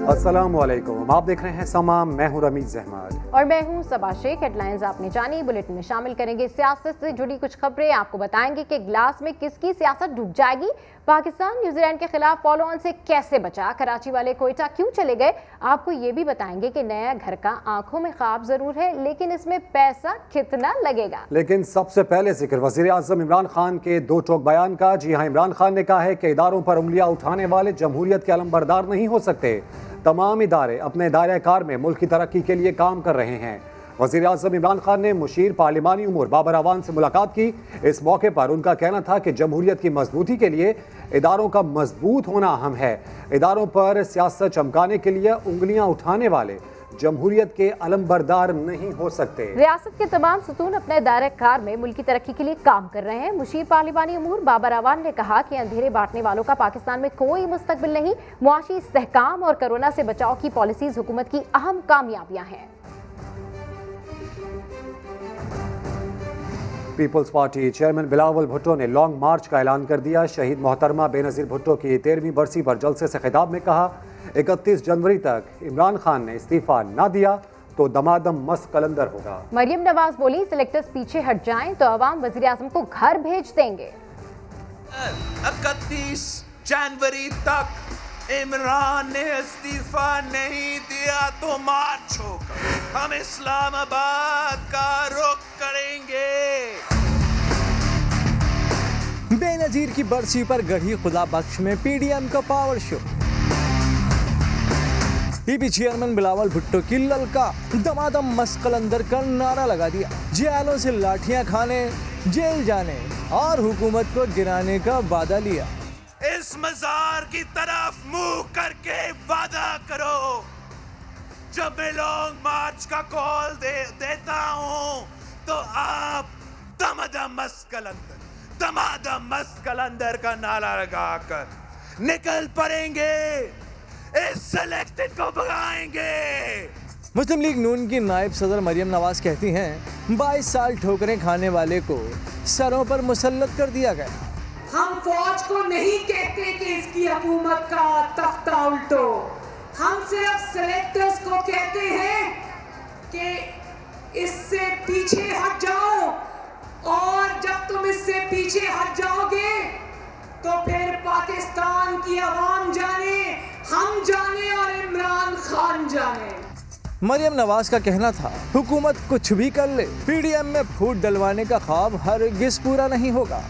अस्सलामुअलैकुम, आप देख रहे हैं समा। मैं हूं रमीज अहमद और मैं हूं सबा शेख। हेडलाइंस आपने जानी, बुलेटिन में शामिल करेंगे सियासत से जुड़ी कुछ खबरें। आपको बताएंगे कि ग्लास में किसकी सियासत डूब जाएगी, पाकिस्तान न्यूजीलैंड के खिलाफ फॉलो ऑन से कैसे बचा, कराची वाले कोयटा क्यों चले गए। आपको ये भी बताएंगे कि नया घर का आंखों में ख्वाब जरूर है, लेकिन इसमें पैसा कितना लगेगा। लेकिन सबसे पहले जिक्र वजीर आजम इमरान खान के दो टोक बयान का। जी हाँ, इमरान खान ने कहा है कि इदारों पर उंगलियां उठाने वाले जमहूरियत के अलमबरदार नहीं हो सकते। तमाम इदारे अपने दायरे कार में मुल्क की तरक्की के लिए काम कर रहे हैं। वज़ीर आज़म इमरान खान ने मुशीर पार्लिमानी उमूर बाबर अवान से मुलाकात की। इस मौके पर उनका कहना था कि जमहूरियत की मजबूती के लिए इदारों का मजबूत होना अहम है। इदारों पर सियासत चमकाने के लिए उंगलियां उठाने वाले जमहूरियत के अलमबरदार नहीं हो सकते। रियासत के तमाम सतून अपने दायरे कार में मुल्क की तरक्की के लिए काम कर रहे हैं। मुशीर पार्लिमानी उमूर बाबर अवान ने कहा कि अंधेरे बांटने वालों का पाकिस्तान में कोई मुस्तकबिल नहीं। मुआशी इस्तेहकाम और कोरोना से बचाव की पॉलिसीज हुकूमत की अहम कामयाबियां हैं। People's party chairman Bilawal Bhutto ने लॉन्ग मार्च का ऐलान कर दिया। शहीद मोहतरमा बेनज़ीर भुट्टो की 13वीं बरसी पर जलसे से खिताब में कहा, 31 जनवरी तक इमरान खान ने इस्तीफा ना दिया तो दमादम मस्त कलंदर होगा। मरियम नवाज बोली, सिलेक्टर्स पीछे हट जाएं तो अवाम वज़ीर आज़म को घर भेज देंगे। 31 जनवरी तक इमरान ने इस्तीफा नहीं दिया तो मार्च होगा। हम इस्लामाबाद का रुख करेंगे। बेनजीर की बरसी पर गढ़ी खुदा बख्श में पीडीएम का power show. PP chairman Bilawal Bhutto की ललका दमादम मस्त कलंदर का नारा लगा दिया। जेलों से लाठियां खाने, जेल जाने और हुकूमत को गिराने का वादा लिया। इस मजार की तरफ मुंह करके वादा करो। जब मैं लॉन्ग मार्च का कॉल देता हूं तो आप दमादम मस्त कलंदर का नारा लगाकर निकल पड़ेंगे। इस सिलेक्टेड को भगाएंगे। मुस्लिम लीग नून की नायब सदर मरियम नवाज कहती हैं, 22 साल ठोकरें खाने वाले को सरों पर मुसल्लत कर दिया गया। हम फौज को नहीं कहते कि इसकी हुकूमत का तख्ता उल्टो। हम सिर्फ सिलेक्टर्स को कहते हैं कि इससे पीछे हट जाओ, और जब तुम इससे पीछे हट जाओगे तो फिर पाकिस्तान की आवाम जाने, हम जाने और इमरान खान जाने। मरियम नवाज का कहना था, हुकूमत कुछ भी कर ले, पीडीएम में फूट डलवाने का ख्वाब हरगिज़ पूरा नहीं होगा।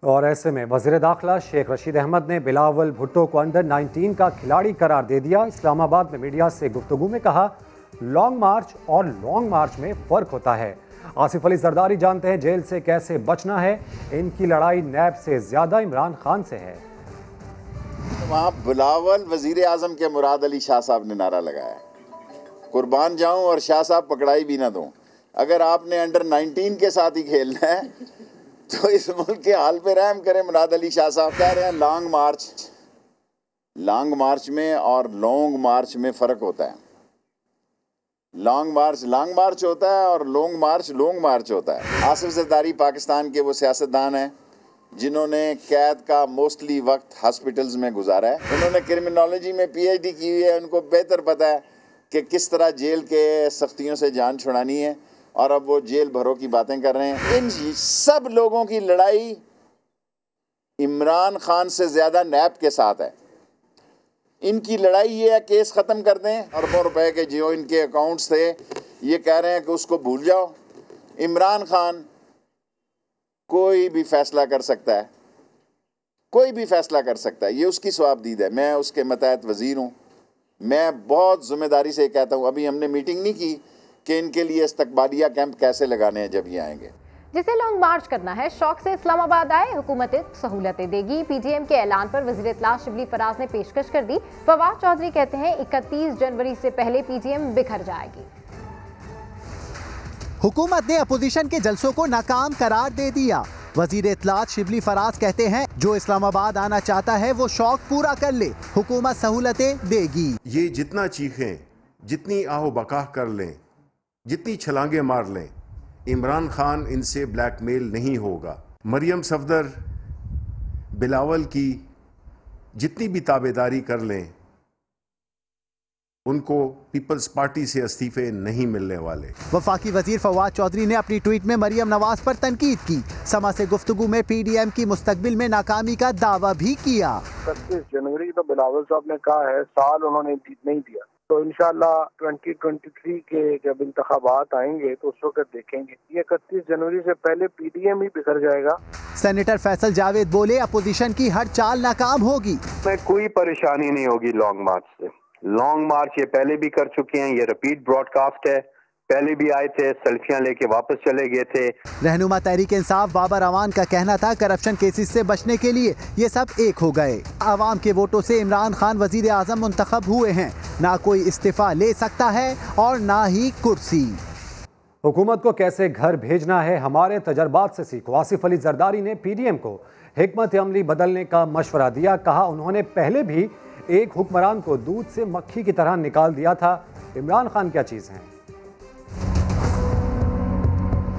और ऐसे में वज़ीर दाखिला शेख रशीद अहमद ने बिलावल भुट्टो को अंडर 19 का खिलाड़ी करार दे दिया। इस्लामाबाद में मीडिया से गुफ्तगू में कहा, लॉन्ग मार्च और लॉन्ग मार्च में फ़र्क होता है। आसिफ अली जरदारी जानते हैं जेल से कैसे बचना है। इनकी लड़ाई नैब से ज़्यादा इमरान खान से है। वहाँ बिलावल वज़ीर आज़म के मुराद अली शाह साहब ने नारा लगाया, कुर्बान जाऊं और शाह साहब पकड़ाई भी ना दूं। अगर आपने अंडर 19 के साथ ही खेलना है तो इस मुल्क के हाल पे रहम करें। मुराद अली शाह साहब कह रहे हैं लॉन्ग मार्च में और लॉन्ग मार्च में फ़र्क होता है। लॉन्ग मार्च होता है और लॉन्ग मार्च होता है। आसिफ जरदारी पाकिस्तान के वो सियासतदान हैं जिन्होंने कैद का मोस्टली वक्त हॉस्पिटल्स में गुजारा है। उन्होंने क्रिमिनोलॉजी में PhD की हुई है। उनको बेहतर पता है कि किस तरह जेल के सख्तियों से जान छुड़ानी है, और अब वो जेल भरों की बातें कर रहे हैं। इन सब लोगों की लड़ाई इमरान खान से ज़्यादा नैब के साथ है। इनकी लड़ाई ये है, केस ख़त्म कर दें। अरबों रुपए के जो इनके अकाउंट्स थे, ये कह रहे हैं कि उसको भूल जाओ। इमरान खान कोई भी फैसला कर सकता है, ये उसकी स्वाबदीद है। मैं उसके मतहत वज़ीर हूँ। मैं बहुत ज़िम्मेदारी से कहता हूँ, अभी हमने मीटिंग नहीं की कि इनके लिए इस्तकबालिया कैंप कैसे लगाने हैं जब ये आएंगे। जिसे लॉन्ग मार्च करना है, शौक से इस्लामाबाद आए, हुकूमत सहूलतें देगी। पीटीएम के ऐलान पर वज़ीर इत्तला शिबली फराज ने पेशकश कर दी। फवाद चौधरी कहते हैं 31 जनवरी से पहले पीटीएम बिखर जाएगी। हुकूमत ने अपोजिशन के जलसों को नाकाम करार दे दिया। वज़ीर इत्तलात शिबली फराज कहते हैं, जो इस्लामाबाद आना चाहता है वो शौक पूरा कर ले, हुकूमत सहूलतें देगी। ये जितना चीखें, जितनी आहो बकाह कर लें, जितनी छलांगे मार लें, इमरान खान इनसे ब्लैकमेल नहीं होगा। मरियम सफदर बिलावल की जितनी भी ताबेदारी कर लें, उनको पीपल्स पार्टी से इस्तीफे नहीं मिलने वाले। वफाकी वजीर फवाद चौधरी ने अपनी ट्वीट में मरियम नवाज पर तनकीद की। समा से गुफ्तगू में PDM की मुस्तकबिल में नाकामी का दावा भी किया। 31 जनवरी तो बिलावल साहब ने कहा है, साल उन्होंने नहीं दिया, तो इंशाल्लाह 2023 के जब इंतखाबात आएंगे तो उस वक्त देखेंगे। ये 31 जनवरी से पहले PDM ही बिखर जाएगा। सेनेटर फैसल जावेद बोले, अपोजिशन की हर चाल नाकाम होगी। में कोई परेशानी नहीं होगी लॉन्ग मार्च से। लॉन्ग मार्च ये पहले भी कर चुके हैं, ये रिपीट ब्रॉडकास्ट है। पहले भी आए थे, सेल्फियां लेके वापस चले गए थे। रहनुमा तहरीक इंसाफ बाबर अवान का कहना था, करप्शन केसेस से बचने के लिए ये सब एक हो गए। आवाम के वोटों से इमरान खान वजीर आजम मुंतखब हुए हैं, ना कोई इस्तीफा ले सकता है और ना ही कुर्सी। हुकूमत को कैसे घर भेजना है, हमारे तजर्बात से सीखो। आसिफ अली जरदारी ने PDM को हिकमत अमली बदलने का मशवरा दिया। कहा, उन्होंने पहले भी एक हुक्मरान को दूध से मक्खी की तरह निकाल दिया था। इमरान खान क्या चीज़ हैं?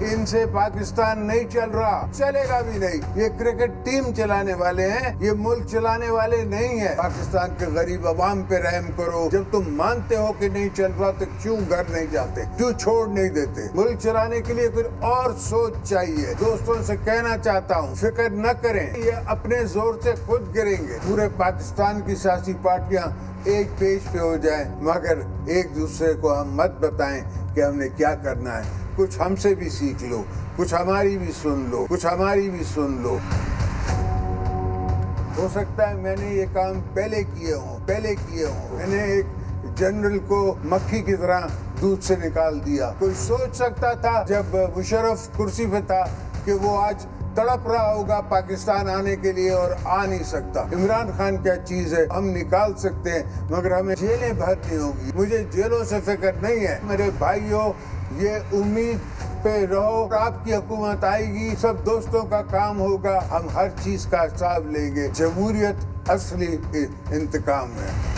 इनसे पाकिस्तान नहीं चल रहा, चलेगा भी नहीं। ये क्रिकेट टीम चलाने वाले हैं, ये मुल्क चलाने वाले नहीं है। पाकिस्तान के गरीब अवाम पे रहम करो। जब तुम मानते हो कि नहीं चल रहा तो क्यों घर नहीं जाते, क्यों छोड़ नहीं देते? मुल्क चलाने के लिए फिर और सोच चाहिए। दोस्तों से कहना चाहता हूँ, फिक्र न करें, ये अपने जोर से खुद गिरेंगे। पूरे पाकिस्तान की सियासी पार्टियाँ एक पेज पे हो जाएं, मगर एक दूसरे को हम मत बताएं कि हमने क्या करना है। कुछ हमसे भी सीख लो, कुछ हमारी भी सुन लो, कुछ हमारी भी सुन लो। हो सकता है मैंने ये काम पहले किए हों। मैंने एक जनरल को मक्खी की तरह दूध से निकाल दिया। कोई सोच सकता था जब मुशर्रफ कुर्सी पे था कि वो आज तड़प रहा होगा पाकिस्तान आने के लिए और आ नहीं सकता। इमरान खान क्या चीज है, हम निकाल सकते हैं मगर हमें जेलें भरनी होगी। मुझे जेलों से फिक्र नहीं है। मेरे भाइयों, ये उम्मीद पे रहो, आपकी हुकूमत आएगी, सब दोस्तों का काम होगा, हम हर चीज का हिसाब लेंगे। जमहूरियत असली इंतकाम है।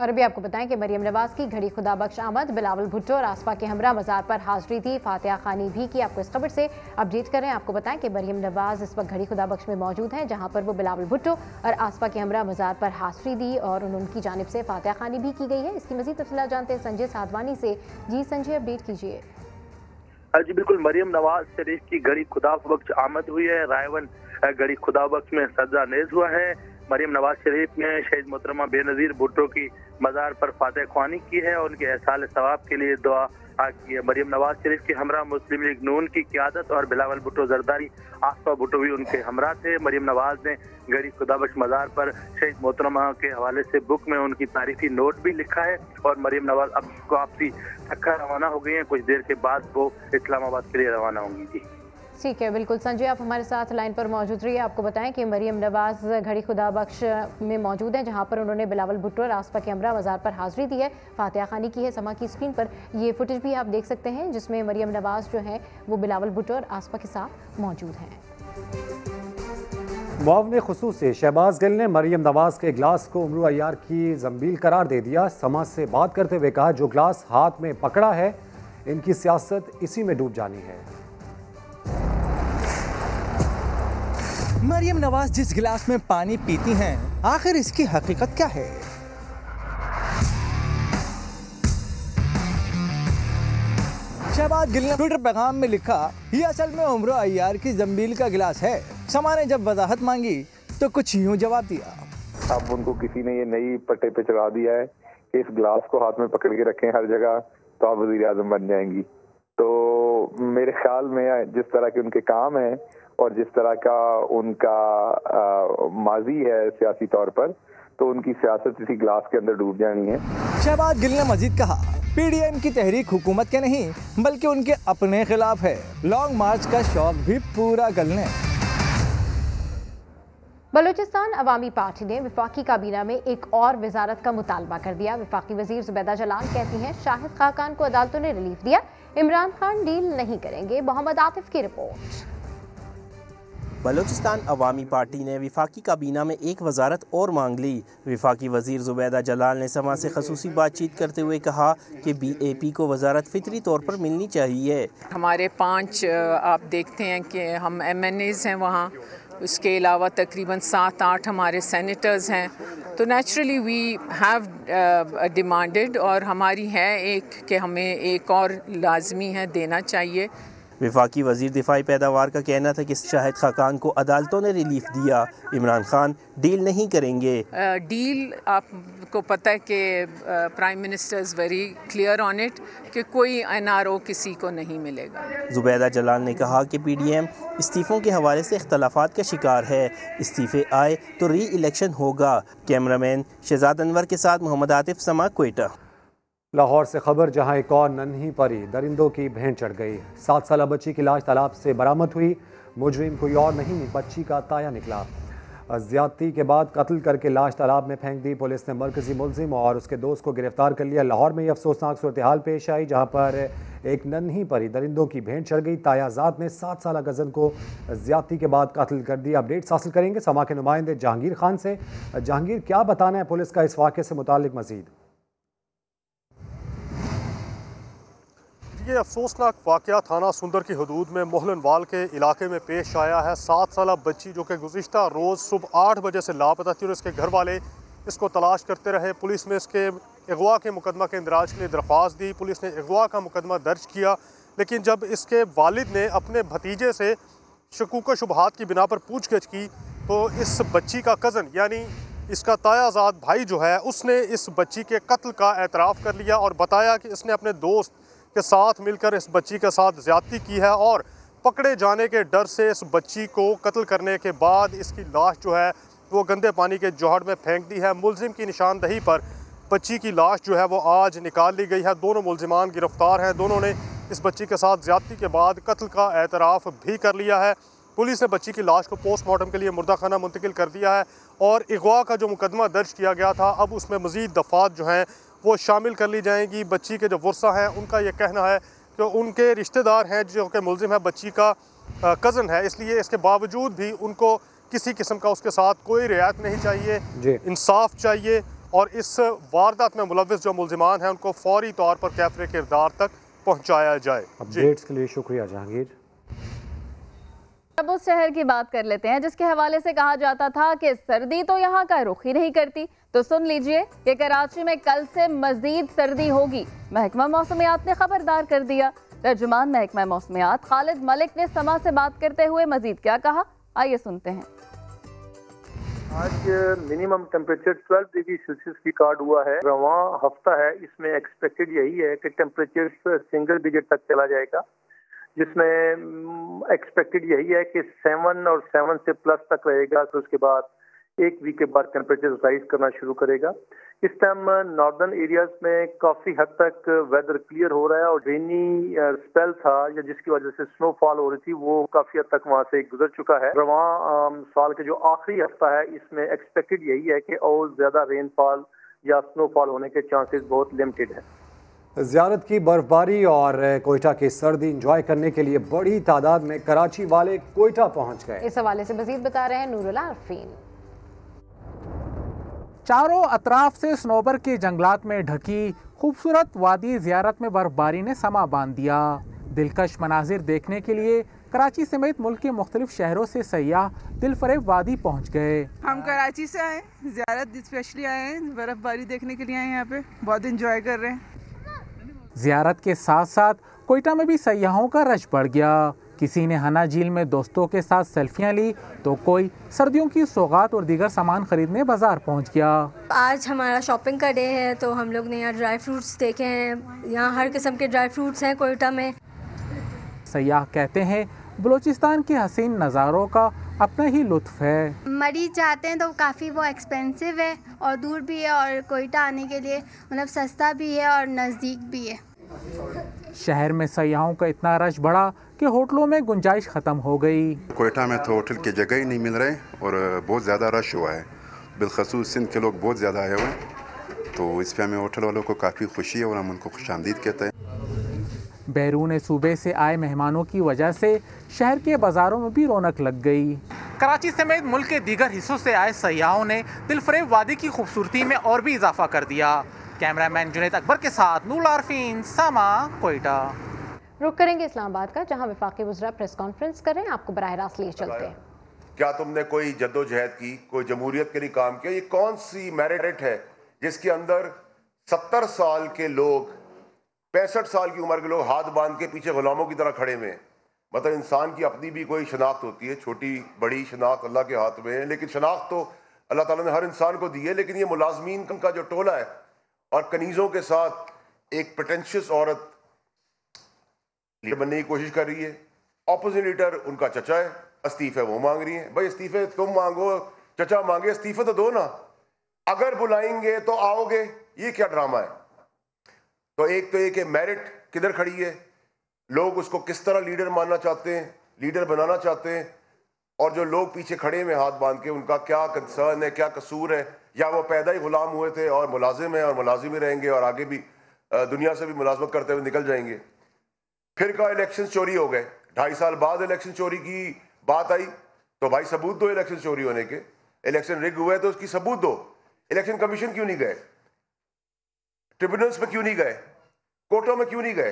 और अभी आपको बताएं कि मरियम नवाज की घड़ी खुदा बख्श आमद बिलावल भुट्टो और आसपा के हमरा मज़ार पर हाजिरी थी। फातिहा खानी भी की। आपको इस खबर से अपडेट कर रहे हैं। आपको बताएं कि मरियम नवाज इस वक्त घड़ी खुदा बख्श में मौजूद हैं, जहां पर वो बिलावल भुट्टो और आसपा के हमरा मज़ार पर हाजिरी दी और उनकी जानिब से फातिहा खानी भी की गई है। इसकी मज़ीद तफसीलात जानते हैं संजय साधवानी से। जी संजय, अपडेट कीजिए। जी बिल्कुल, मरियम नवाज शरीफ की घड़ी खुदा बख्श आमद हुई है। रायवन घड़ी खुदा बख्श में सजा नेज हुआ है। मरियम नवाज शरीफ ने शहीद मोहतरमा बेनज़ीर भुट्टो की मज़ार पर फातिहा ख्वानी की है और उनके एहसाल सवाब के लिए दुआ की है। मरियम नवाज शरीफ की हमरा मुस्लिम लीग नून की क़यादत और बिलावल भुट्टो जरदारी, आसपा भुट्टो भी उनके हमरा थे। मरियम नवाज ने घड़ी खुदा बख्श मज़ार पर शहीद मोहतरमा के हवाले से बुक में उनकी तारीखी नोट भी लिखा है और मरियम नवाज अब वापसी ढक्का रवाना हो गई हैं। कुछ देर के बाद वो इस्लामाबाद के लिए रवाना होंगी। जी ठीक है, बिल्कुल संजय, आप हमारे साथ लाइन पर मौजूद रहिए। आपको बताएं कि मरियम नवाज घड़ी खुदा बख्श में मौजूद हैं, जहां पर उन्होंने बिलावल भुट्टो और आसपा के हमरा मज़ार पर हाजिरी दी है, फातिहा खानी की है। समा की स्क्रीन पर ये फुटेज भी आप देख सकते हैं, जिसमें मरियम नवाज जो है वो बिलावल भुट्टो और आसपा के साथ मौजूद हैं। मुआवने खुसूस से शहबाज गिल ने मरियम नवाज के गिलास को उमरू अय्यार की जंबील करार दे दिया। समाज से बात करते हुए कहा, जो गिलास हाथ में पकड़ा है, इनकी सियासत इसी में डूब जानी है। मरियम नवाज जिस गिलास में पानी पीती हैं, आखिर इसकी हकीकत क्या है? शहबाज गिल ने ट्विटर पैगाम में लिखा, ये असल में उमरो अय्यार की जंबील का गिलास है। समा ने जब वजाहत मांगी तो कुछ यूं जवाब दिया। अब उनको किसी ने ये नई पट्टे पे चढ़ा दिया है कि इस गिलास को हाथ में पकड़ के रखें हर जगह तो आप वजीर आजम बन जाएंगी। तो मेरे ख्याल में जिस तरह के उनके काम हैं और जिस तरह का उनका माजी है सियासी तौर पर, तो उनकी सियासत इसी गिलास के अंदर डूब जानी है। शहबाज गिल ने मजीद कहा, PDM की तहरीक हुकूमत के नहीं बल्कि उनके अपने खिलाफ है। लॉन्ग मार्च का शौक भी पूरा कर लें। बलूचिस्तान अवामी पार्टी ने वफाकी काबीना में एक और वजारत का मुतालबा कर दिया। वफाकी वजीर जुबैदा जलाल कहती हैं, शाहिद खाकान को अदालतों ने रिलीफ दिया, इमरान खान डील नहीं करेंगे। मोहम्मद आतिफ की रिपोर्ट। बलूचिस्तान अवामी पार्टी ने वफाकी काबीना में एक वजारत और मांग ली। वफाकी वजीर जुबैदा जलाल ने समा से खसूसी बातचीत करते हुए कहा कि BAP को वजारत फितरी तौर पर मिलनी चाहिए। हमारे 5 आप देखते हैं कि हम MNAs हैं वहाँ, उसके अलावा तकरीबन 7-8 हमारे सेनेटर्स हैं। तो नेचुरली वी हैव डिमांडेड, और हमारी है एक कि हमें एक और लाजमी है देना चाहिए। वफाकी वज़ीर दिफाई पैदावार का कहना था कि शाहिद खाकान को अदालतों ने रिलीफ दिया, इमरान खान डील नहीं करेंगे। डील आपको पता है कि prime minister is very clear on it कि कोई NRO किसी को नहीं मिलेगा। जुबैदा जलाल ने कहा कि PDM इस्तीफ़ों के हवाले से इख्तलाफात का शिकार है, इस्तीफ़े आए तो री इलेक्शन होगा। कैमरामैन शहजाद अनवर के साथ मोहम्मद आतिफ, समा, क्वेटा। लाहौर से खबर, जहां एक और नन्ही परी दरिंदों की भेंट चढ़ गई। 7 साला बच्ची की लाश तालाब से बरामद हुई। मुजरिम कोई और नहीं, बच्ची का ताया निकला। ज्यादती के बाद कत्ल करके लाश तालाब में फेंक दी। पुलिस ने मरकजी मुलजिम और उसके दोस्त को गिरफ्तार कर लिया। लाहौर में ये अफसोसनाक सूरत हाल पेश आई, जहाँ पर एक नन्ही परी दरिंदों की भेंट चढ़ गई। तायाजाद ने 7 साला गजन को ज्यादती के बाद कत्ल कर दिया। अपडेट्स हासिल करेंगे समा के नुमाइंदे जहांगीर खान से। जहांगीर, क्या बताना है पुलिस का इस वाक़े से मुतालिक मजीद? ये अफसोसनाक वाक़या थाना सुंदर की हदूद में मोहलनवाल के इलाके में पेश आया है। 7 साला बच्ची जो कि गुज़िश्ता रोज़ सुबह 8 बजे से लापता थी और इसके घर वाले इसको तलाश करते रहे। पुलिस ने इसके अगवा के मुकदमा के इंदराज के लिए दरख्वास्त दी। पुलिस ने अगवा का मुकदमा दर्ज किया, लेकिन जब इसके वालिद ने अपने भतीजे से शकूक शुबहात की बिना पर पूछगिछ की तो इस बच्ची का कज़न यानी इसका तायाजाद भाई जो है उसने इस बच्ची के कत्ल का एतराफ़ कर लिया और बताया कि इसने अपने दोस्त के साथ मिलकर इस बच्ची के साथ ज़्यादती की है और पकड़े जाने के डर से इस बच्ची को कत्ल करने के बाद इसकी लाश जो है वो गंदे पानी के जोहड़ में फेंक दी है। मुलजिम की निशानदही पर बच्ची की लाश जो है वो आज निकाल ली गई है। दोनों मुलजिमान गिरफ्तार हैं। दोनों ने इस बच्ची के साथ ज़्यादती के बाद कत्ल का एतराफ़ भी कर लिया है। पुलिस ने बच्ची की लाश को पोस्टमार्टम के लिए मुर्दा खाना मुंतकिल कर दिया है और अगवा का जो मुकदमा दर्ज किया गया था अब उसमें मज़ीद दफ़ात जो हैं वो शामिल कर ली जाएंगी। बच्ची के जो वर्सा हैं उनका ये कहना है कि उनके रिश्तेदार हैं जो कि मुलजिम है बच्ची का कज़न है, इसलिए इसके बावजूद भी उनको किसी किस्म का उसके साथ कोई रियायत नहीं चाहिए, इंसाफ चाहिए और इस वारदात में मुलव्विस जो मुलजिमान हैं उनको फौरी तौर पर कैफरे किरदार तक पहुँचाया जाए। अपडेट्स के लिए शुक्रिया जहांगीर। अब उस शहर की बात कर लेते हैं जिसके हवाले से कहा जाता था कि सर्दी तो यहाँ का रुख ही नहीं करती। तो सुन लीजिए कि कराची में कल से मजीद सर्दी होगी। महकमा मौसमियात ने खबरदार कर दिया। तर्जुमान महकमा मौसमियात खालिद मलिक ने समा से बात करते हुए मजीद क्या कहा, आइए सुनते हैं। आज minimum temperature 12 degree Celsius record हुआ है। रवां हफ्ता है, इसमें एक्सपेक्टेड यही है कि टेम्परेचर सिंगल डिजिट तक चला जाएगा, जिसमें एक्सपेक्टेड यही है कि 7 और 7 से प्लस तक रहेगा। तो उसके बाद एक वीक के बाद टेम्परेचर राइज करना शुरू करेगा। इस टाइम नॉर्दर्न एरियाज में काफ़ी हद तक वेदर क्लियर हो रहा है और रेनी स्पेल था या जिसकी वजह से स्नोफॉल हो रही थी वो काफ़ी हद तक वहाँ से गुजर चुका है। रवां साल के जो आखिरी हफ्ता है इसमें एक्सपेक्टेड यही है कि और ज़्यादा रेनफॉल या स्नोफॉल होने के चांसेस बहुत लिमिटेड है। ज़ियारत की बर्फबारी और कोयटा की सर्दी इंजॉय करने के लिए बड़ी तादाद में कराची वाले कोयटा पहुंच गए। इस हवाले से मजीद बता रहे हैं नूरुल्लाह आरफीन। चारों अतराफ से स्नोबर के जंगलात में ढकी खूबसूरत वादी ज़ियारत में बर्फबारी ने समा बांध दिया। दिलकश मनाजिर देखने के लिए कराची समेत मुल्क के मुख्तलिफ शहरों से सयाह दिलफरेब वादी पहुँच गए। हम कराची से आए, ज़ियारत स्पेशली आए हैं, बर्फबारी देखने के लिए आए हैं, यहाँ पे बहुत इंजॉय कर रहे हैं। ज़ियारत के साथ साथ कोयटा में भी सयाहों का रश बढ़ गया। किसी ने हना झील में दोस्तों के साथ सेल्फियां ली तो कोई सर्दियों की सौगात और दीगर सामान खरीदने बाजार पहुंच गया। आज हमारा शॉपिंग का डे है तो हम लोग ने यहाँ ड्राई फ्रूट्स देखे हैं। यहाँ हर किस्म के ड्राई फ्रूट्स हैं कोयटा में। सयाह कहते हैं बलूचिस्तान के हसीन नज़ारों का अपना ही लुत्फ है। मरीज जाते हैं तो काफ़ी वो एक्सपेंसिव है और दूर भी है और कोयटा आने के लिए मतलब सस्ता भी है और नज़दीक भी है। शहर में सयाहों का इतना रश बढ़ा कि होटलों में गुंजाइश ख़त्म हो गई। कोयटा में तो होटल की जगह ही नहीं मिल रहे और बहुत ज़्यादा रश हुआ है। बिलखसूस सिंध के लोग बहुत ज़्यादा आए हुए हैं तो इस पर हमें होटल वालों को काफ़ी खुशी है और हम उनको खुशामदीद कहते हैं। बैरून सूबे से आए मेहमानों की वजह से शहर के बाज़ारों में भी रौनक लग गई। कराची समेत मुल्क के दीगर हिस्सों से आए सयाहों ने दिलफरेब वादी की खूबसूरती में और भी इजाफा कर दिया। कैमरामैन जुनैद अकबर के साथ नूरुल्लाह आरफीन, समा, कोयटा। रुक करेंगे इस्लामाबाद का, जहां वफाकी वज़रा प्रेस कॉन्फ्रेंस कर रहे हैं। आपको बराह रास्त लिए चलते हैं। क्या तुमने कोई जद्दोजहद की, कोई जमहूरियत के लिए काम किया? ये कौन सी मेरिट है जिसके अंदर 70 साल के लोग, 65 साल की उम्र के लोग हाथ बांध के पीछे गुलामों की तरह खड़े हुए हैं? मतलब इंसान की अपनी भी कोई शनाख्त होती है, छोटी बड़ी शनाख्त अल्लाह के हाथ में है, लेकिन शनाख्त तो अल्लाह ताला ने हर इंसान को दी है। लेकिन ये मुलाजमीन का जो टोला है और कनीज़ों के साथ एक प्रेटेंशियस औरत लीडर बनने की कोशिश कर रही है। ऑपोजिट लीडर उनका चचा है, इस्तीफे वो मांग रही है। भाई इस्तीफे तुम मांगो, चचा मांगे, इस्तीफे तो दो ना। अगर बुलाएंगे तो आओगे, ये क्या ड्रामा है? तो एक तो ये कि मेरिट किधर खड़ी है, लोग उसको किस तरह लीडर मानना चाहते हैं, लीडर बनाना चाहते हैं, और जो लोग पीछे खड़े में हाथ बांध के उनका क्या कंसर्न है, क्या कसूर है, या वो पैदा ही गुलाम हुए थे और मुलाजिम है और मुलाजिम ही रहेंगे और आगे भी दुनिया से भी मुलाजमत करते हुए निकल जाएंगे। फिर का इलेक्शन चोरी हो गए, 2.5 साल बाद इलेक्शन चोरी की बात आई, तो भाई सबूत दो इलेक्शन चोरी होने के। इलेक्शन रिग हुए तो उसकी सबूत दो। इलेक्शन कमीशन क्यों नहीं गए? ट्रिब्यूनल्स में क्यों नहीं गए? कोर्टों में क्यों नहीं गए?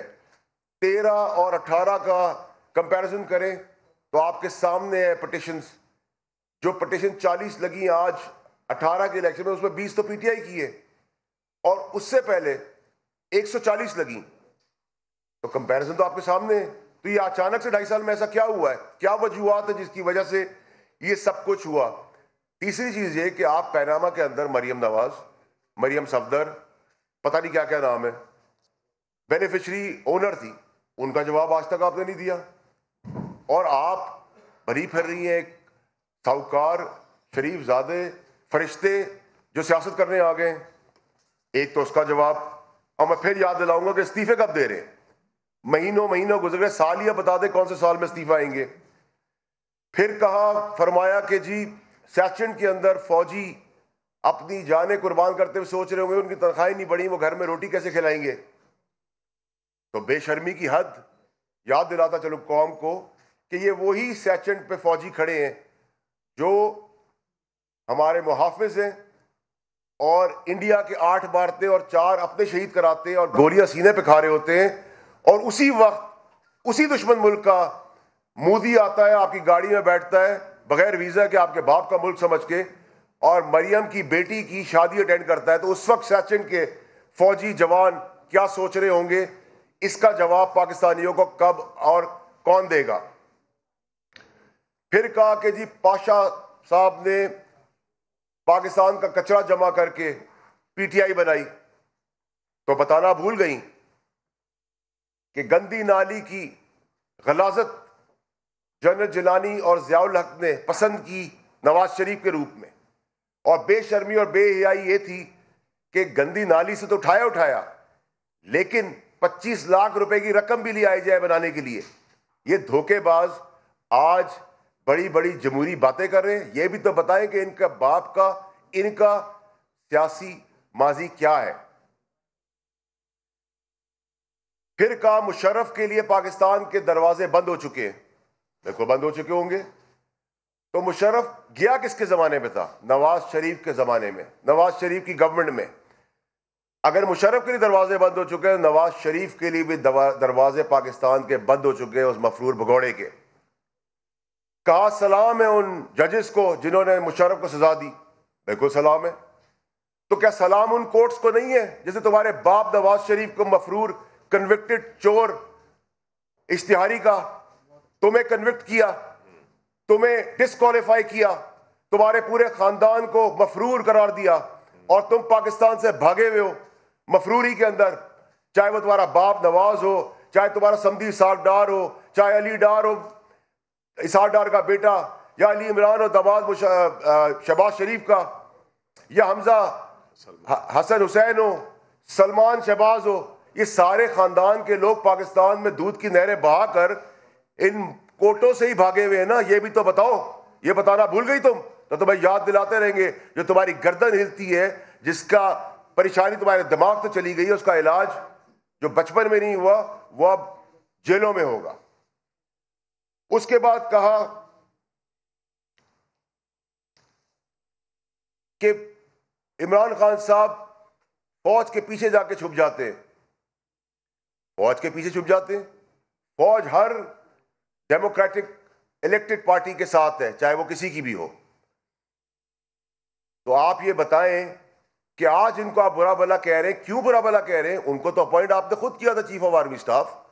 13 और 18 का कंपैरिजन करें तो आपके सामने है पिटिशंस। जो पिटिशन 40 लगी आज 18 के इलेक्शन में, उसमें 20 तो पीटीआई की है और उससे पहले 140 लगी। तो कंपैरिजन तो आपके सामने है। तो ये अचानक से 2.5 साल में ऐसा क्या हुआ है, क्या वजूहात है जिसकी वजह से ये सब कुछ हुआ? तीसरी चीज ये कि आप पैनामा के अंदर मरियम नवाज, मरियम सफदर, पता नहीं क्या क्या नाम है, बेनिफिशरी ओनर थी, उनका जवाब आज तक आपने नहीं दिया। और आप भरी फिर रही हैं एक साहूकार, शरीफ ज़ादे, फरिश्ते जो सियासत करने आ गए। एक तो उसका जवाब, और मैं फिर याद दिलाऊंगा कि इस्तीफे कब दे रहे हैं। महीनों गुजर गए, साल या बता दे कौन से साल में इस्तीफा आएंगे। फिर कहा, फरमाया कि जी सैचेंट के अंदर फौजी अपनी जानें कुर्बान करते हुए सोच रहे होंगे उनकी तनख्वाहें नहीं बढ़ी, वो घर में रोटी कैसे खिलाएंगे। तो बेशर्मी की हद। याद दिलाता चलो कौम को कि ये वही सैचेंट पे फौजी खड़े हैं जो हमारे मुहाफिज हैं और इंडिया के 8 मारते और 4 अपने शहीद कराते और गोलियां सीने पे खा रहे होते हैं। और उसी वक्त उसी दुश्मन मुल्क का मोदी आता है, आपकी गाड़ी में बैठता है बगैर वीजा के, आपके बाप का मुल्क समझ के, और मरियम की बेटी की शादी अटेंड करता है। तो उस वक्त सैचेंट के फौजी जवान क्या सोच रहे होंगे, इसका जवाब पाकिस्तानियों को कब और कौन देगा। फिर कहा कि जी पाशा साहब ने पाकिस्तान का कचरा जमा करके पीटीआई बनाई, तो बताना भूल गई कि गंदी नाली की गलाजत जनरल जिलानी और ज़ियाउल हक ने पसंद की नवाज शरीफ के रूप में। और बेशर्मी और बेहयाई ये थी कि गंदी नाली से तो उठाया, लेकिन 25 लाख रुपए की रकम भी ले आई जाए बनाने के लिए। ये धोखेबाज आज बड़ी बड़ी जमहूरी बातें कर रहे हैं। ये भी तो बताएं कि इनका बाप का, इनका सियासी माजी क्या है। फिर कहा मुशर्रफ के लिए पाकिस्तान के दरवाजे बंद हो चुके हैं। देखो बंद हो चुके होंगे तो मुशर्रफ गया किसके जमाने में था? नवाज शरीफ के जमाने में, नवाज शरीफ की गवर्नमेंट में। अगर मुशर्रफ के लिए दरवाजे बंद हो चुके हैं, नवाज शरीफ के लिए भी दरवाजे पाकिस्तान के बंद हो चुके हैं उस मफरूर भगोड़े के। कहा सलाम है उन जजेस को जिन्होंने मुशर्रफ को सजा दी। बिल्कुल सलाम है। तो क्या सलाम उन कोर्ट्स को नहीं है जैसे तुम्हारे बाप नवाज शरीफ को मफरूर कन्विक्टेड चोर इश्तिहारी का तुम्हें कन्विक्ट किया, तुम्हें डिस्क्वालीफाई किया, तुम्हारे पूरे खानदान को मफरूर करार दिया और तुम पाकिस्तान से भागे हुए हो मफरूरी के अंदर। चाहे वो तुम्हारा बाप नवाज हो, चाहे तुम्हारा समधी इसाक डार हो, चाहे अली डार हो, इसाक डार का बेटा, या अली इमरान हो दामाद शहबाज शरीफ का, या हमजा हसन हुसैन हो, सलमान शहबाज हो, ये सारे खानदान के लोग पाकिस्तान में दूध की नहरें बहाकर इन कोर्टों से ही भागे हुए हैं ना। ये भी तो बताओ, ये बताना भूल गई तुम? तो तुम्हें याद दिलाते रहेंगे। जो तुम्हारी गर्दन हिलती है, जिसका परेशानी तुम्हारे दिमाग से चली गई है, उसका इलाज जो बचपन में नहीं हुआ वो अब जेलों में होगा। उसके बाद कहा कि इमरान खान साहब फौज के पीछे जाके छुप जाते हैं। फौज के पीछे छुप जाते हैं? फौज हर डेमोक्रेटिक इलेक्टेड पार्टी के साथ है, चाहे वो किसी की भी हो। तो आप ये बताएं कि आज इनको आप बुरा भला कह रहे हैं, क्यों बुरा भला कह रहे हैं? उनको तो अपॉइंट आपने खुद किया था चीफ ऑफ आर्मी स्टाफ,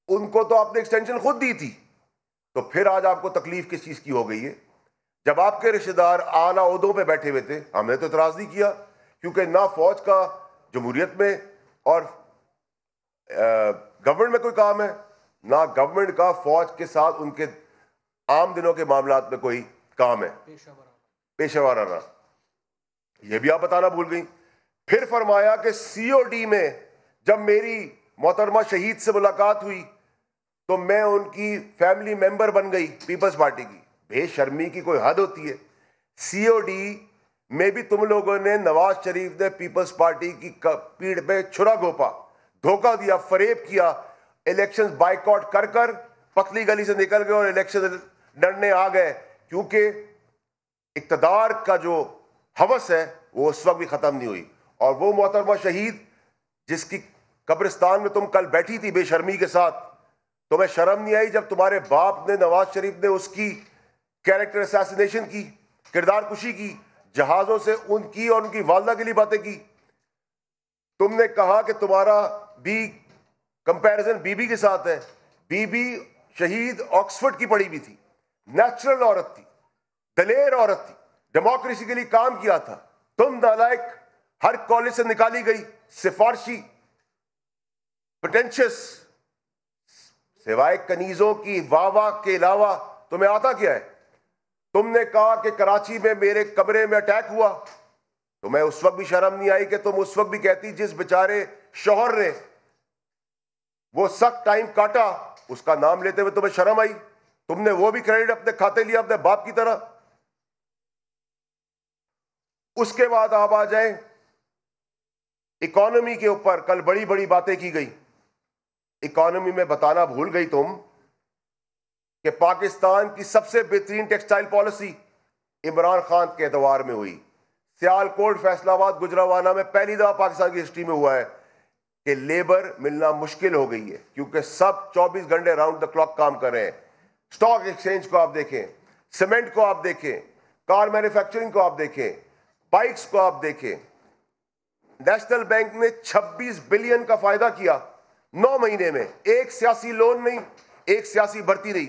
उनको तो आपने एक्सटेंशन खुद दी थी, तो फिर आज आपको तकलीफ किस चीज की हो गई है? जब आपके रिश्तेदार आला ओहदों पे बैठे हुए थे, हमने तो इतराज नहीं किया, क्योंकि ना फौज का जमहूरियत में और गवर्नमेंट में कोई काम है, ना गवर्नमेंट का फौज के साथ उनके आम दिनों के मामलात में कोई काम है, पेशेवराना। ये भी आप बताना भूल गई। फिर फरमाया कि सीओडी में जब मेरी मोहतरमा शहीद से मुलाकात हुई तो मैं उनकी फैमिली मेंबर बन गई पीपल्स पार्टी की। बेशर्मी की कोई हद होती है। सीओडी में भी तुम लोगों ने, नवाज शरीफ ने पीपल्स पार्टी की पीठ पे छुरा घोपा, धोखा दिया, फरेब किया, इलेक्शंस बाइकआउट कर कर पतली गली से निकल गए और इलेक्शन लड़ने आ गए, क्योंकि इक्तदार का जो हवस है वो उस वक्त भी खत्म नहीं हुई। और वो मोहतरमा शहीद जिसकी कब्रिस्तान में तुम कल बैठी थी बेशर्मी के साथ, तुम्हें शर्म नहीं आई जब तुम्हारे बाप ने, नवाज शरीफ ने उसकी कैरेक्टर असैसिनेशन की, किरदार कुशी की, जहाजों से उनकी और उनकी वालदा के लिए बातें की। तुमने कहा कि तुम्हारा भी कंपैरिजन बीबी के साथ है। बीबी शहीद ऑक्सफोर्ड की पढ़ी भी थी, नेचुरल औरत थी, दलेर औरत थी, डेमोक्रेसी के लिए काम किया था। तुम नालायक हर कॉलेज से निकाली गई, सिफारशी, पोटेंशियस, सिवाय कनीजों की वाह के अलावा तुम्हें आता क्या है? तुमने कहा कि कराची में मेरे कमरे में अटैक हुआ, तुम्हें उस वक्त भी शर्म नहीं आई कि तुम उस वक्त भी कहती जिस बेचारे शौहर ने वो सख्त टाइम काटा, उसका नाम लेते हुए तुम्हें शर्म आई? तुमने वो भी क्रेडिट अपने खाते लिया अपने बाप की तरह। उसके बाद आप आ जाए इकोनॉमी के ऊपर। कल बड़ी बड़ी बातें की गई। इकोनॉमी में बताना भूल गई तुम कि पाकिस्तान की सबसे बेहतरीन टेक्सटाइल पॉलिसी इमरान खान के दौर में हुई। सियालकोट, फैसलाबाद, गुजरावाना में पहली दफा पाकिस्तान की हिस्ट्री में हुआ है कि लेबर मिलना मुश्किल हो गई है, क्योंकि सब 24 घंटे राउंड द क्लॉक काम कर रहे हैं। स्टॉक एक्सचेंज को आप देखें, सीमेंट को आप देखें, कार मैन्युफैक्चरिंग को आप देखें, बाइक्स को आप देखें। नेशनल बैंक ने 26 बिलियन का फायदा किया 9 महीने में। एक सियासी लोन नहीं, एक सियासी भर्ती नहीं।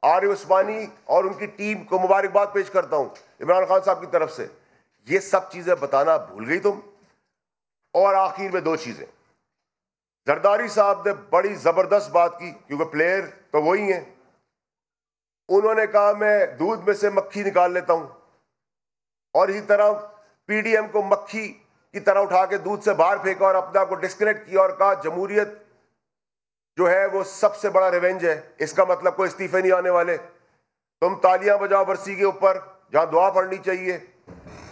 आरिफ उस्मानी और उनकी टीम को मुबारकबाद पेश करता हूं इमरान खान साहब की तरफ से। ये सब चीजें बताना भूल गई तुम। और आखिर में 2 चीजें। जरदारी साहब ने बड़ी जबरदस्त बात की, क्योंकि प्लेयर तो वही हैं। उन्होंने कहा मैं दूध में से मक्खी निकाल लेता हूं, और इसी तरह पीडीएम को मक्खी की तरह उठा के दूध से बाहर फेंका और अपने आप को डिस्कनेक्ट किया और कहा जमहूरियत जो है वो सबसे बड़ा रिवेंज है। इसका मतलब कोई इस्तीफे नहीं आने वाले। तुम तालियां बजाओ बरसी के ऊपर जहां दुआ पढ़नी चाहिए।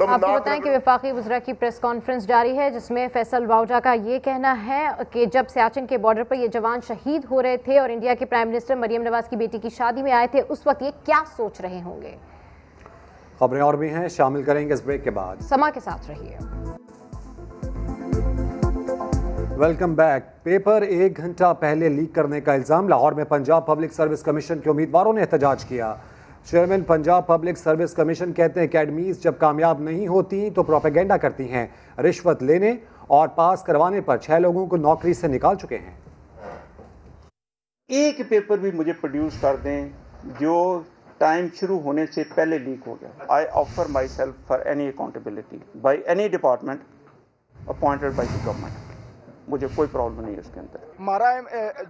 आपको बताएं कि वफाकी वज़रा की प्रेस कॉन्फ्रेंस जारी है, जिसमें फैसल वाउडा का ये कहना है कि जब सियाचिन के बॉर्डर पर ये जवान शहीद हो रहे थे और इंडिया के प्राइम मिनिस्टर मरियम नवाज की बेटी की शादी में आए थे, उस वक्त ये क्या सोच रहे होंगे। खबरें और भी हैं, शामिल करेंगे इस ब्रेक के बाद। समा के साथ रहिए। Welcome back. पेपर 1 घंटा पहले लीक करने का इल्जाम। लाहौर में पंजाब पब्लिक सर्विस कमीशन के उम्मीदवारों ने एहतजाज किया। Chairman Punjab public service commission कहते हैं अकेडमीज जब कामयाब नहीं होती तो प्रोपेगेंडा करती हैं। रिश्वत लेने और पास करवाने पर 6 लोगों को नौकरी से निकाल चुके हैं। एक पेपर भी मुझे प्रोड्यूस कर दें जो टाइम शुरू होने से पहले लीक हो गया। I offer my self for any accountability by any department appointed by the government. मुझे कोई प्रॉब्लम नहीं है उसके अंदर। हमारा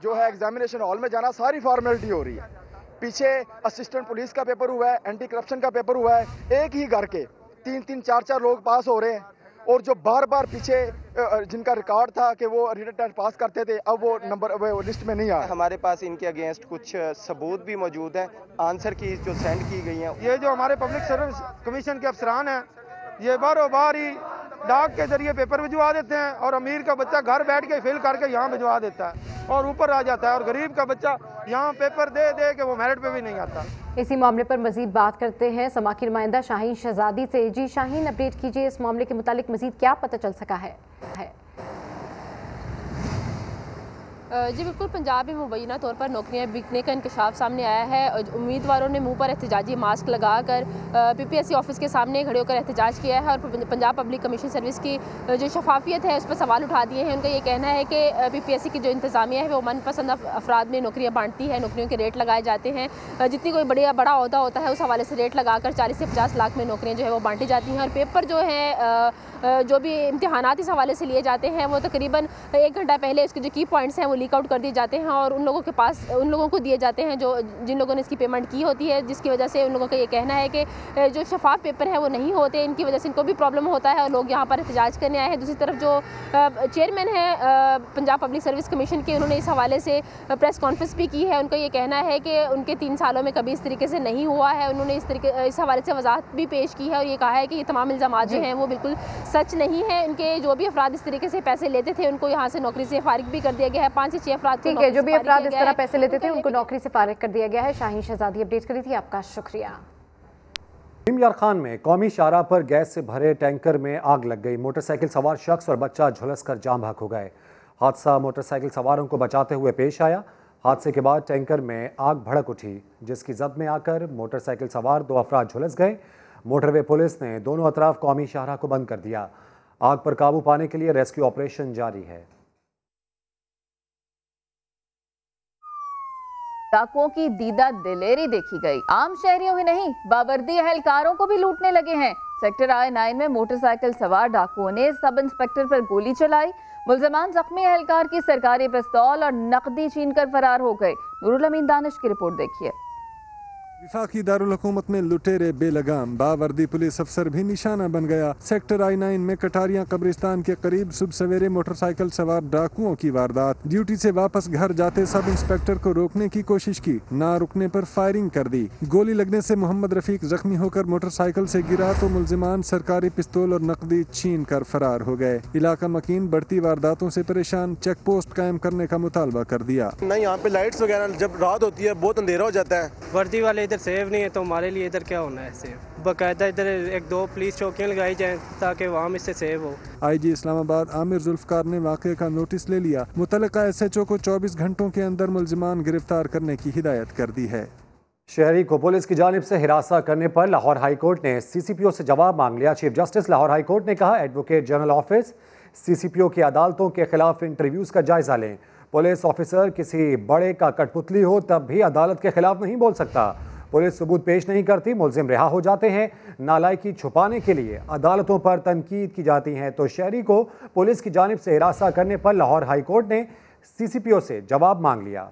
जो है एग्जामिनेशन हॉल में जाना सारी फॉर्मेलिटी हो रही है। पीछे असिस्टेंट पुलिस का पेपर हुआ है, एंटी करप्शन का पेपर हुआ है। एक ही घर के 3-3, 4-4 लोग पास हो रहे हैं, और जो बार बार पीछे जिनका रिकॉर्ड था कि वो रिटन टेस्ट पास करते थे, अब वो नंबर वो लिस्ट में नहीं आया। हमारे पास इनके अगेंस्ट कुछ सबूत भी मौजूद हैं, आंसर की जो सेंड की गई हैं। ये जो हमारे पब्लिक सर्विस कमीशन के अफसरान हैं, ये बारों बार ही डाक के जरिए पेपर भिजवा देते हैं, और अमीर का बच्चा घर बैठ के फिल करके यहाँ भिजवा देता है और ऊपर आ जाता है, और गरीब का बच्चा यहाँ पेपर दे दे के वो मेरिट पे भी नहीं आता। इसी मामले पर मजीद बात करते हैं समा की नुमाइंदा शाहीन शहजादी से। जी शाहीन, अपडेट कीजिए, इस मामले के मुतालिक मजीद क्या पता चल सका है। जी बिल्कुल, पंजाब में मुबैना तौर पर नौकरियां बिकने का इंकशाफ सामने आया है। उम्मीदवारों ने मुंह पर एहतजाजी मास्क लगाकर PPSC ऑफिस के सामने खड़े होकर एहतजाज किया है और पंजाब पब्लिक कमीशन सर्विस की जो शफाफियत है उस पर सवाल उठा दिए हैं। उनका ये कहना है कि PPSC की जो इंतजामिया है वो मनपसंद अफराद में नौकरियाँ बांटती है, नौकरियों के रेट लगाए जाते हैं। जितनी कोई बड़ा अहदा होता है उस हवाले से रेट लगाकर 40 से 50 लाख में नौकरियाँ जो है वो बांटी जाती हैं। और पेपर जो है जो भी इम्तिहानात इस हवाले से लिए जाते हैं वो तकरीबन 1 घंटा पहले इसके जो की पॉइंट्स हैं वो लीक आउट कर दिए जाते हैं और उन लोगों को दिए जाते हैं जिन लोगों ने इसकी पेमेंट की होती है, जिसकी वजह से उन लोगों का ये कहना है कि जो शफाफ पेपर है वो नहीं होते, इनकी वजह से इनको भी प्रॉब्लम होता है और लोग यहाँ पर एहतजाज करने आए हैं। दूसरी तरफ जो चेयरमैन है पंजाब पब्लिक सर्विस कमीशन के, उन्होंने इस हवाले से प्रेस कॉन्फ्रेंस भी की है। उनका ये कहना है कि उनके 3 सालों में कभी इस तरीके से नहीं हुआ है। उन्होंने इस हवाले से वजाहत भी पेश की है और ये कहा है कि ये तमाम इल्ज़ाम जो हैं वो बिल्कुल सच नहीं है। इनके जो भी अफराद इस तरीके से पैसे लेते थे उनको यहाँ से नौकरी से फारिग भी कर दिया गया है। 5 से 6 अफराद ठीक है, जो भी अफराद इस तरह पैसे लेते थे उनको नौकरी से फारिग कर दिया गया है। शाहीन शहजादी अपडेट करी थी, आपका शुक्रिया। यार खान में कौमी शाहराह पर गैस से भरे टैंकर में आग लग गई। मोटरसाइकिल सवार शख्स और बच्चा झुलसकर जाम बहक हो गए। हादसा मोटरसाइकिल सवारों को बचाते हुए पेश आया। हादसे के बाद टैंकर में आग भड़क उठी, जिसकी जद में आकर मोटरसाइकिल सवार 2 अफराद झुलस गए। मोटरवे पुलिस ने दोनों अतराफ कौमी शाहराह को बंद कर दिया। आग पर काबू पाने के लिए रेस्क्यू ऑपरेशन जारी है। डाकुओं की दीदा दिलेरी देखी गई। आम शहरियों ही नहीं, बावर्दी अहलकारों को भी लूटने लगे हैं। सेक्टर I-9 में मोटरसाइकिल सवार डाकुओं ने सब इंस्पेक्टर पर गोली चलाई। मुल्जमान जख्मी अहलकार की सरकारी पिस्तौल और नकदी छीनकर फरार हो गए। नूरुल अमीन दानिश की रिपोर्ट देखिए। विफाकी दारुल हुकूमत में लुटेरे बेलगाम, बावर्दी पुलिस अफसर भी निशाना बन गया। सेक्टर I-9 में कटारिया कब्रिस्तान के करीब सुबह सवेरे मोटरसाइकिल सवार डाकुओं की वारदात। ड्यूटी से वापस घर जाते सब इंस्पेक्टर को रोकने की कोशिश की, ना रुकने पर फायरिंग कर दी। गोली लगने से मोहम्मद रफीक जख्मी होकर मोटरसाइकिल से गिरा तो मुल्जिमान सरकारी पिस्तौल और नकदी छीन कर फरार हो गए। इलाका मकीन बढ़ती वारदातों से परेशान, चेक पोस्ट कायम करने का मुतालबा कर दिया। नहीं, यहाँ पे लाइट्स वगैरह जब रात होती है बहुत अंधेरा हो जाता है। वर्दी वाले इधर सेफ नहीं है तो हमारे लिए इधर क्या होना है सेफ। बाकायदा इधर 1-2 पुलिस चौकियाँ लगाई जाएं ताकि वहाँ इससे सेफ हो। IG इस्लामाबाद आमिर जुल्फकार ने वाक़े का नोटिस ले लिया। मुतल्लिका SHO को 24 घंटों के अंदर मुल्जिमान गिरफ्तार करने की हिदायत कर दी है। शहरी को पुलिस की जानिब से हिरासत करने पर लाहौर हाई कोर्ट ने CCPO से जवाब मांग लिया। Chief justice Lahore high court ने कहा, एडवोकेट जनरल ऑफिस CCPO की अदालतों के खिलाफ इंटरव्यूज का जायजा लें। पुलिस ऑफिसर किसी बड़े का कठपुतली हो तब भी अदालत के खिलाफ नहीं बोल सकता। पुलिस सबूत पेश नहीं करती, मुल्जिम रिहा हो जाते हैं। नालायकी छुपाने के लिए अदालतों पर तनकीद की जाती है तो शहरी को पुलिस की जानिब से हिरासत करने पर लाहौर हाई कोर्ट ने CCPO से जवाब मांग लिया।